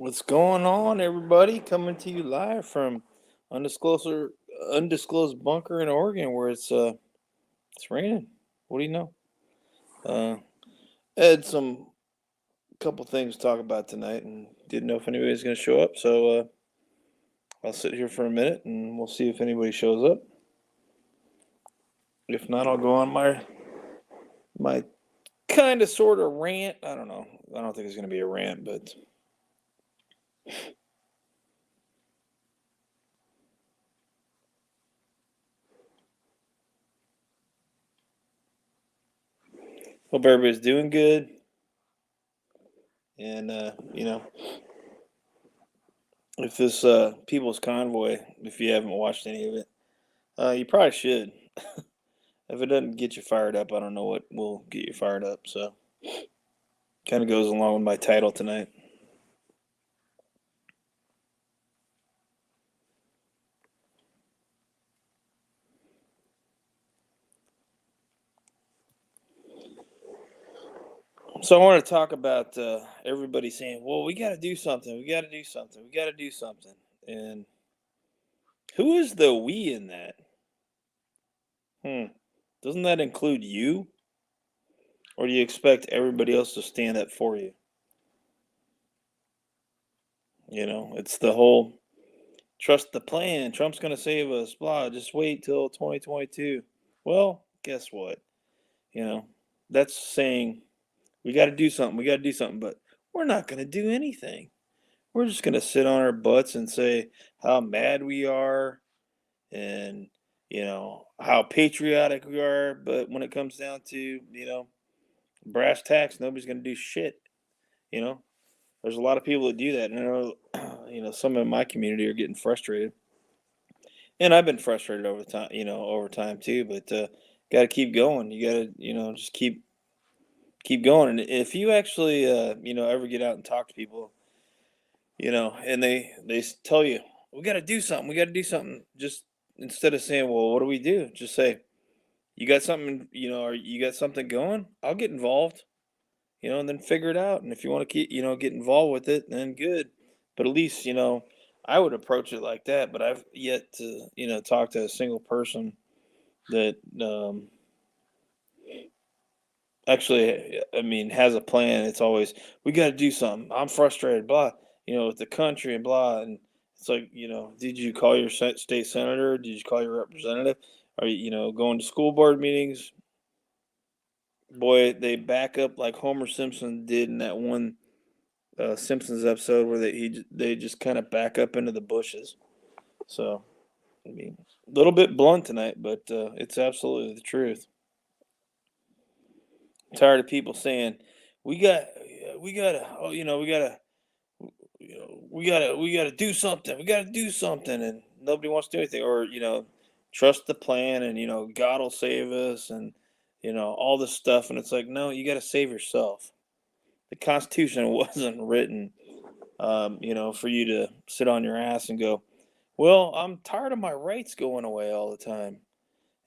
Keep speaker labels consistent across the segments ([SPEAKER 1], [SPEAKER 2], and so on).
[SPEAKER 1] What's going on, everybody? Coming to you live from undisclosed undisclosed bunker in Oregon, where it's raining. What do you know? Uh, had some couple things to talk about tonight, and didn't know if anybody was going to show up. So I'll sit here for a minute, and we'll see if anybody shows up. If not, I'll go on my kind of sort of rant. I don't know. I don't think it's going to be a rant, but hope everybody's doing good. And if this People's Convoy, if you haven't watched any of it, you probably should. If it doesn't get you fired up, I don't know what will get you fired up. So, kind of goes along with my title tonight. So, I want to talk about everybody saying, well, we got to do something. We got to do something. We got to do something. And who is the we in that? Hmm. Doesn't that include you? Or do you expect everybody else to stand up for you? It's the whole trust the plan. Trump's going to save us. Blah. Just wait till 2022. Well, guess what? You know, that's saying we got to do something. We got to do something, but we're not going to do anything. We're just going to sit on our butts and say how mad we are and, how patriotic we are. But when it comes down to, brass tacks, nobody's going to do shit. You know, there's a lot of people that do that. And I know, some in my community are getting frustrated. And I've been frustrated over time too, but got to keep going. You got to, just keep going. And if you actually, ever get out and talk to people, and they tell you, we got to do something. We got to do something. Just instead of saying, well, what do we do? Just say, you got something, or you got something going. I'll get involved, and then figure it out. And if you want to keep, get involved with it, then good. But at least, I would approach it like that. But I've yet to, talk to a single person that actually, I mean, has a plan. It's always, we got to do something. I'm frustrated, blah, with the country and blah. And it's like, did you call your state senator? Did you call your representative? Are you, going to school board meetings? Boy, they back up like Homer Simpson did in that one Simpsons episode where they just kind of back up into the bushes. So, I mean, a little bit blunt tonight, but it's absolutely the truth. I'm tired of people saying, we got, we gotta, oh, we gotta, we gotta do something. We gotta do something, and nobody wants to do anything, or trust the plan, and God will save us, and all this stuff. And it's like, no, you got to save yourself. The Constitution wasn't written, for you to sit on your ass and go, well, I'm tired of my rights going away all the time,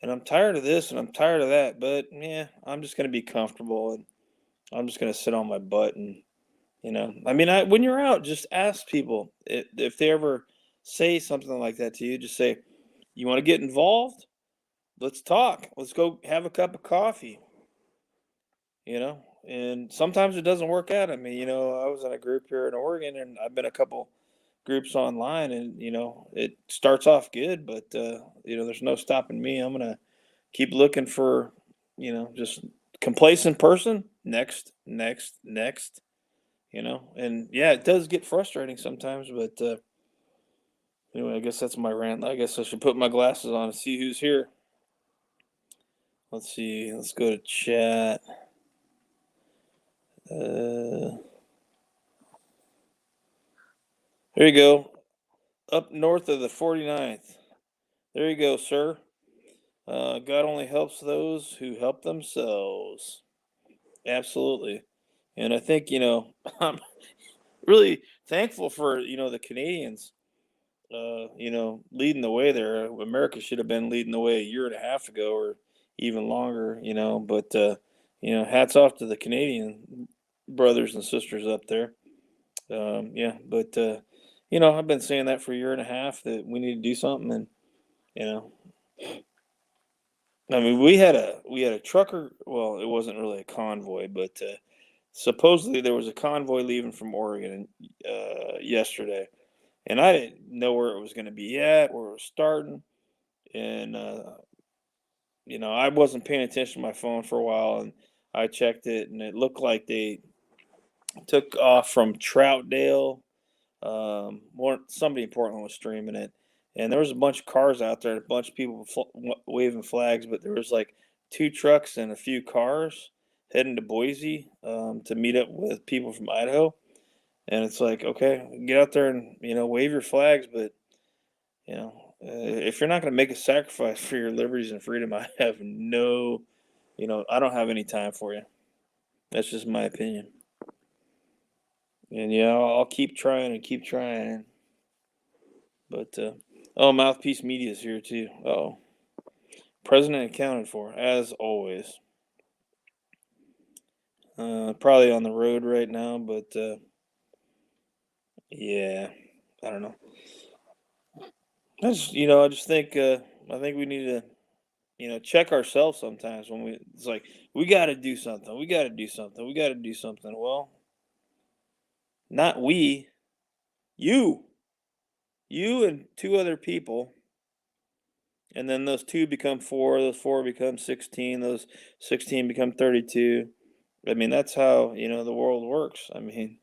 [SPEAKER 1] and I'm tired of this, and I'm tired of that. But yeah, I'm just gonna be comfortable, and I'm just gonna sit on my butt and I mean, when you're out, just ask people if they ever say something like that to you. Just say, "You want to get involved? Let's talk. Let's go have a cup of coffee." And sometimes it doesn't work out. I mean, I was in a group here in Oregon, and I've been a couple groups online, and it starts off good, but there's no stopping me. I'm gonna keep looking for, just complacent person. Next, next, next. And yeah, it does get frustrating sometimes, but anyway, I guess that's my rant. I guess I should put my glasses on and see who's here. Let's see. Let's go to chat. uh there you go, up north of the 49th. There you go, sir. God only helps those who help themselves. Absolutely. And I think I'm really thankful for the Canadians leading the way there. America should have been leading the way a year and a half ago or even longer, but hats off to the Canadian brothers and sisters up there. Yeah, but I've been saying that for a year and a half that we need to do something, and you know, I mean, we had a trucker. Well, it wasn't really a convoy, but supposedly there was a convoy leaving from Oregon yesterday, and I didn't know where it was going to be at, where it was starting, and I wasn't paying attention to my phone for a while, and I checked it, and it looked like they took off from Troutdale. Somebody in Portland was streaming it, and there was a bunch of cars out there, a bunch of people waving flags, but there was like two trucks and a few cars heading to Boise to meet up with people from Idaho. And it's like, okay, get out there and wave your flags, but if you're not going to make a sacrifice for your liberties and freedom, I have I don't have any time for you. That's just my opinion. And I'll keep trying and keep trying. But Mouthpiece Media is here too. Oh, president accounted for as always. Probably on the road right now, but yeah, I don't know. I just think I think we need to check ourselves sometimes when it's like we got to do something. We got to do something. We got to do something. Well, not we, you, you and two other people, and then those two become four. Those four become 16. Those 16 become 32. I mean, that's how the world works. I mean,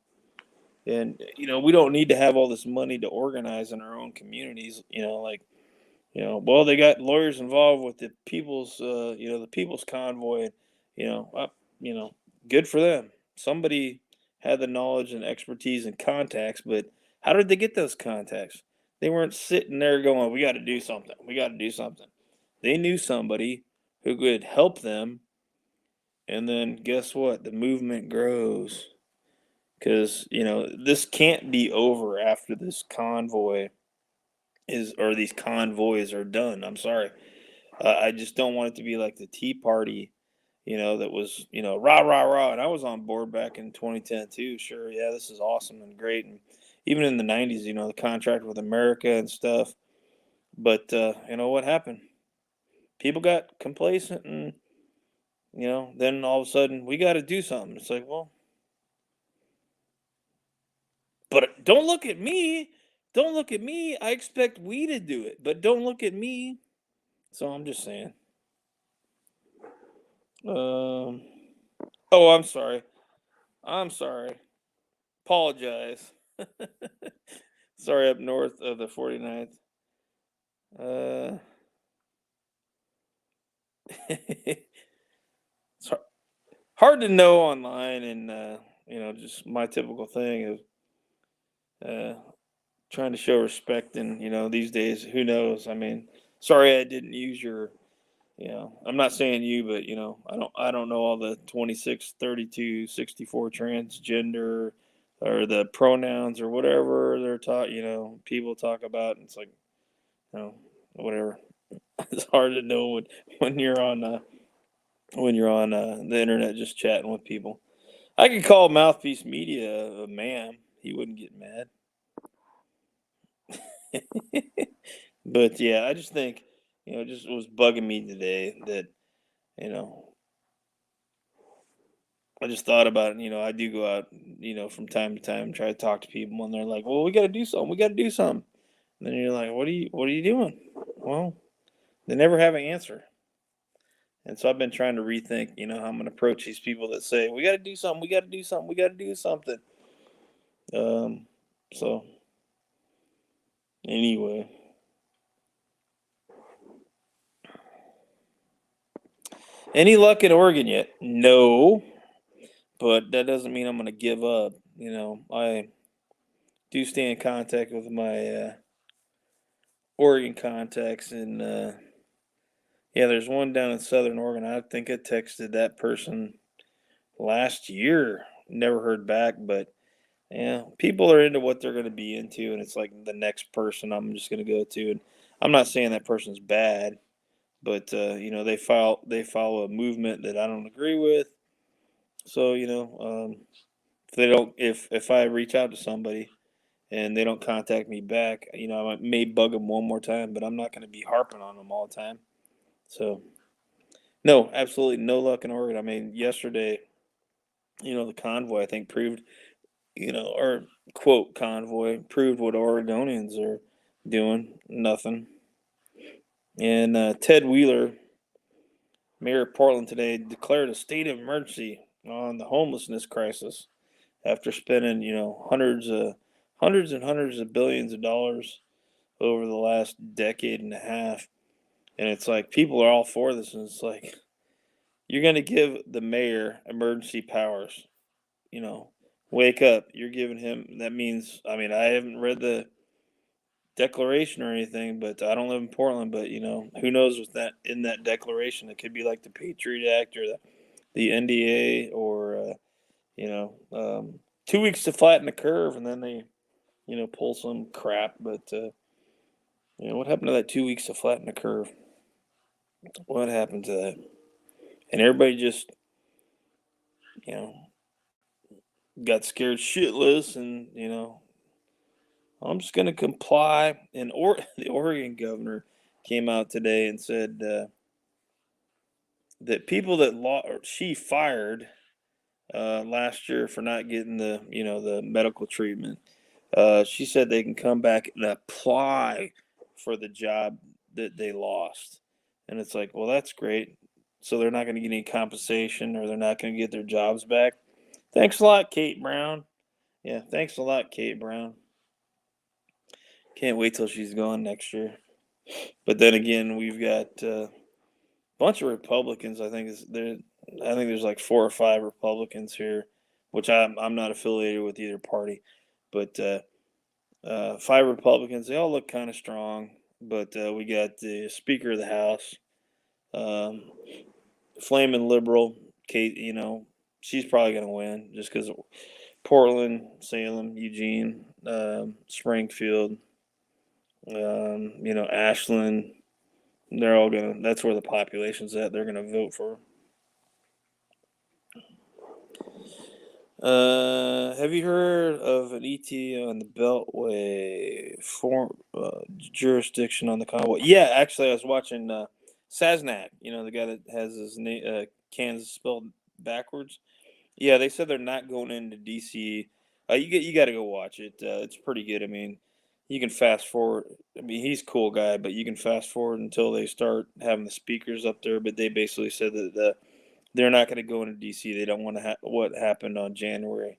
[SPEAKER 1] and we don't need to have all this money to organize in our own communities. Well, they got lawyers involved with the the people's convoy. And, you know, uh, you know, good for them. Somebody had the knowledge and expertise and contacts, but how did they get those contacts? They weren't sitting there going, "We got to do something. We got to do something." They knew somebody who could help them, and then guess what? The movement grows because this can't be over after this convoy is or these convoys are done. I'm sorry. I just don't want it to be like the Tea Party, that was, rah, rah, rah. And I was on board back in 2010 too. Sure. Yeah, this is awesome and great. And even in the 90s, the contract with America and stuff. But, what happened? People got complacent and, then all of a sudden we got to do something. It's like, well, but don't look at me. Don't look at me. I expect we to do it, but don't look at me. So I'm just saying. Um, oh, I'm sorry. I'm sorry. Apologize. Sorry, up north of the 49th. Uh, it's hard to know online, and just my typical thing of uh, trying to show respect. And these days, who knows? I mean, sorry, I didn't use your. I'm not saying you, but I don't know all the 26, 32, 64 transgender or the pronouns or whatever they're taught. People talk about. And it's like, whatever. It's hard to know when you're on the internet just chatting with people. I could call Mouthpiece Media a ma'am. He wouldn't get mad. But yeah, I just think just was bugging me today that you know I just thought about it. I do go out from time to time and try to talk to people, and they're like, "Well, we got to do something. We got to do something." And then you're like, "What are you doing?" Well, they never have an answer. And so I've been trying to rethink, how I'm going to approach these people that say, we got to do something, we got to do something, we got to do something. Um, so anyway, any luck in Oregon yet? No, but that doesn't mean I'm going to give up. I do stay in contact with my Oregon contacts, and yeah, there's one down in Southern Oregon. I think I texted that person last year. Never heard back, but yeah, people are into what they're going to be into, and it's like the next person I'm just going to go to. And I'm not saying that person's bad, but they follow a movement that I don't agree with. So If they don't, if I reach out to somebody and they don't contact me back, I may bug them one more time, but I'm not going to be harping on them all the time. So no, absolutely no luck in Oregon. I mean, yesterday, the convoy I think proved, or quote convoy proved what Oregonians are doing. Nothing. And Ted Wheeler, mayor of Portland today, declared a state of emergency on the homelessness crisis after spending, hundreds and hundreds of billions of dollars over the last decade and a half. And it's like people are all for this, and it's like you're going to give the mayor emergency powers. You know, wake up. You're giving him. That means, I mean, I haven't read the declaration or anything, but I don't live in Portland. But who knows with that in that declaration? It could be like the Patriot Act or the NDA, or 2 weeks to flatten the curve, and then they pull some crap. But what happened to that 2 weeks to flatten the curve? What happened to that? And everybody just you know got scared shitless, and I'm just gonna comply. And the Oregon governor came out today and said that people that she fired last year for not getting the medical treatment. She said they can come back and apply for the job that they lost. And it's like, well, that's great. So they're not going to get any compensation, or they're not going to get their jobs back. Thanks a lot, Kate Brown. Yeah, thanks a lot, Kate Brown. Can't wait till she's gone next year. But then again, we've got a bunch of Republicans. I think there's like 4 or 5 Republicans here, which I'm not affiliated with either party, but 5 Republicans. They all look kind of strong, but we got the Speaker of the House, um, flaming liberal, Kate. She's probably going to win just because Portland, Salem, Eugene, Springfield, Ashland. They're all gonna. That's where the population's at. They're gonna vote for. Have you heard of an ET on the Beltway jurisdiction on the Conway? Yeah, actually, I was watching Sasnak. The guy that has his name Kansas spelled backwards. Yeah, they said they're not going into DC. You got to go watch it. It's pretty good. I mean, you can fast forward. I mean, he's a cool guy, but you can fast forward until they start having the speakers up there. But they basically said that they're not going to go into DC. They don't want to what happened on January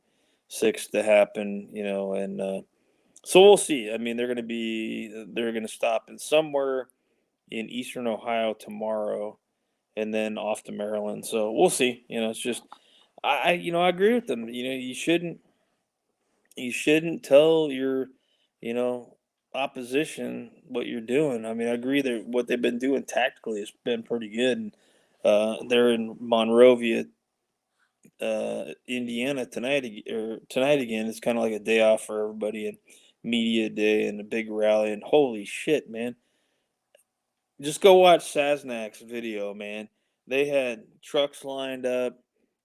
[SPEAKER 1] 6th to happen. And so we'll see. I mean, they're going to stop in somewhere in Eastern Ohio tomorrow, and then off to Maryland. So we'll see. It's just I agree with them. You shouldn't tell your you know opposition what you're doing. I mean, I agree that what they've been doing tactically has been pretty good. And they're in Monrovia, Indiana tonight again. It's kind of like a day off for everybody, and media day and a big rally. And holy shit, man! Just go watch Sasnak's video, man. They had trucks lined up.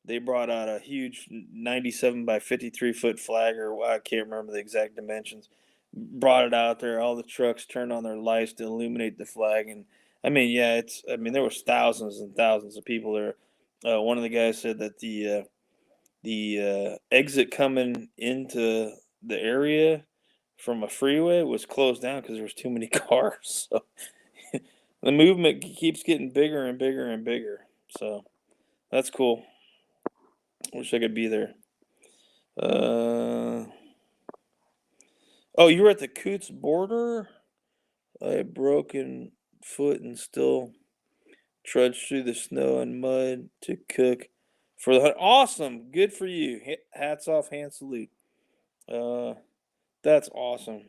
[SPEAKER 1] They brought out a huge 97 by 53-foot flag, or I can't remember the exact dimensions. Brought it out there. All the trucks turned on their lights to illuminate the flag. And I mean, yeah, there was thousands and thousands of people there. One of the guys said that the exit coming into the area from a freeway was closed down because there was too many cars. So the movement keeps getting bigger and bigger and bigger. So that's cool. Wish I could be there. Oh, you were at the Coots border? I had broken foot and still trudged through the snow and mud to cook for the hunt. Awesome. Good for you. Hats off, hand salute. Uh, that's awesome.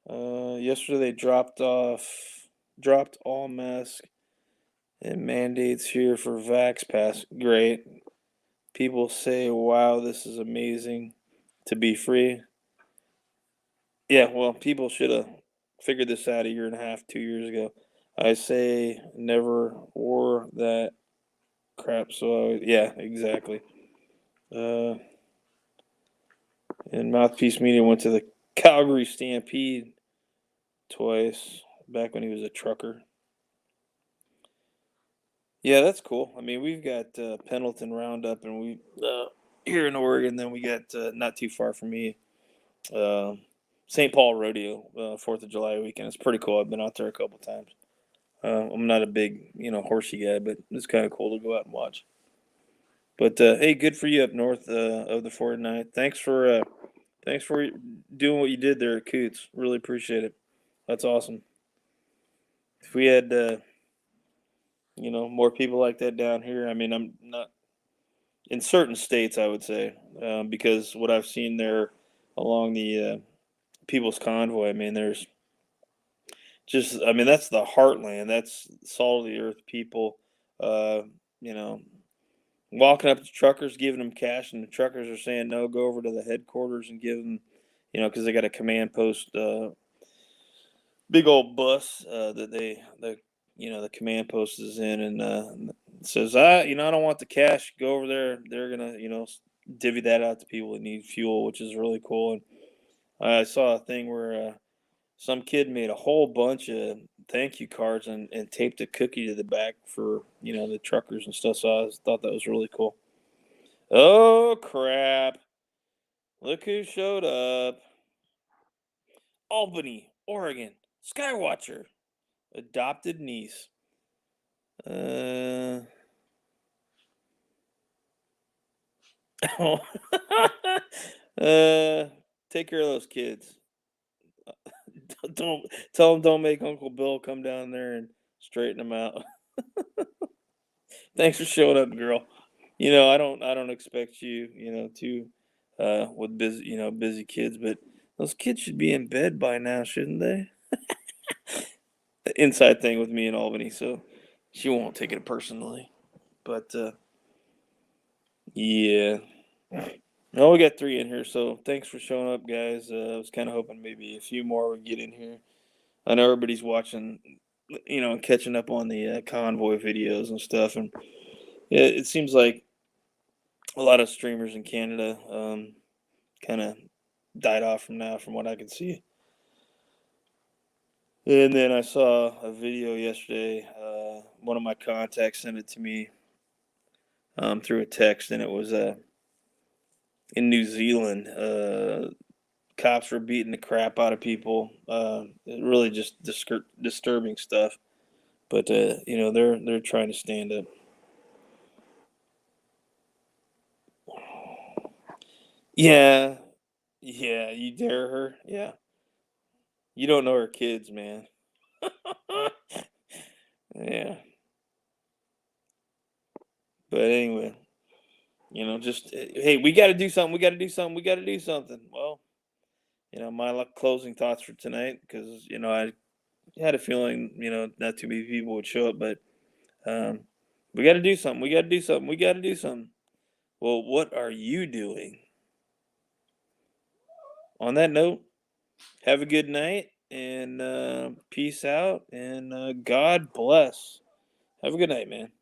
[SPEAKER 1] Yesterday they dropped all mask and mandates here for Vax Pass. Great. People say, wow, this is amazing to be free. Yeah, well, people should have figured this out a year and a half, 2 years ago. I say never wore that crap. So, yeah, exactly. And Mouthpiece Media went to the Calgary Stampede twice back when he was a trucker. Yeah, that's cool. I mean, we've got Pendleton Roundup, and we here in Oregon. Then we got not too far from me, uh, St. Paul Rodeo, 4th of July weekend. It's pretty cool. I've been out there a couple times. I'm not a big, horsey guy, but it's kind of cool to go out and watch. But hey, good for you up north of the 49th. Thanks for doing what you did there at Coots. Really appreciate it. That's awesome. If we had more people like that down here, I mean, I'm not in certain states, I would say, because what I've seen there along the People's Convoy, I mean, there's just, I mean, that's the heartland. That's salt of the earth people. Uh, you know, walking up to truckers, giving them cash, and the truckers are saying no. Go over to the headquarters and give them, because they got a command post, big old bus that the command post is in, and says, I don't want the cash. Go over there. They're gonna, divvy that out to people that need fuel, which is really cool. And I saw a thing where some kid made a whole bunch of thank you cards and taped a cookie to the back for the truckers and stuff. So thought that was really cool. Oh crap! Look who showed up. Albany, Oregon. Skywatcher, adopted niece. Uh, take care of those kids. Don't tell them don't make Uncle Bill come down there and straighten them out. Thanks for showing up, girl. I don't expect you, to with busy kids, but those kids should be in bed by now, shouldn't they? The inside thing with me in Albany, so she won't take it personally. But yeah. Oh, we got three in here, so thanks for showing up, guys. I was kind of hoping maybe a few more would get in here. I know everybody's watching, and catching up on the convoy videos and stuff, and yeah, it seems like a lot of streamers in Canada kind of died off from now, from what I can see. And then I saw a video yesterday. One of my contacts sent it to me through a text, and it was in New Zealand. Cops were beating the crap out of people. Really just disturbing stuff. But they're trying to stand up. Yeah, yeah. You dare her? Yeah. You don't know her kids, man. Yeah. But anyway, just hey, we got to do something. We got to do something. We got to do something. Well, my closing thoughts for tonight, because I had a feeling not too many people would show up, but um, we got to do something. We got to do something. We got to do something. Well, what are you doing? On that note, have a good night, and peace out, and God bless. Have a good night, man.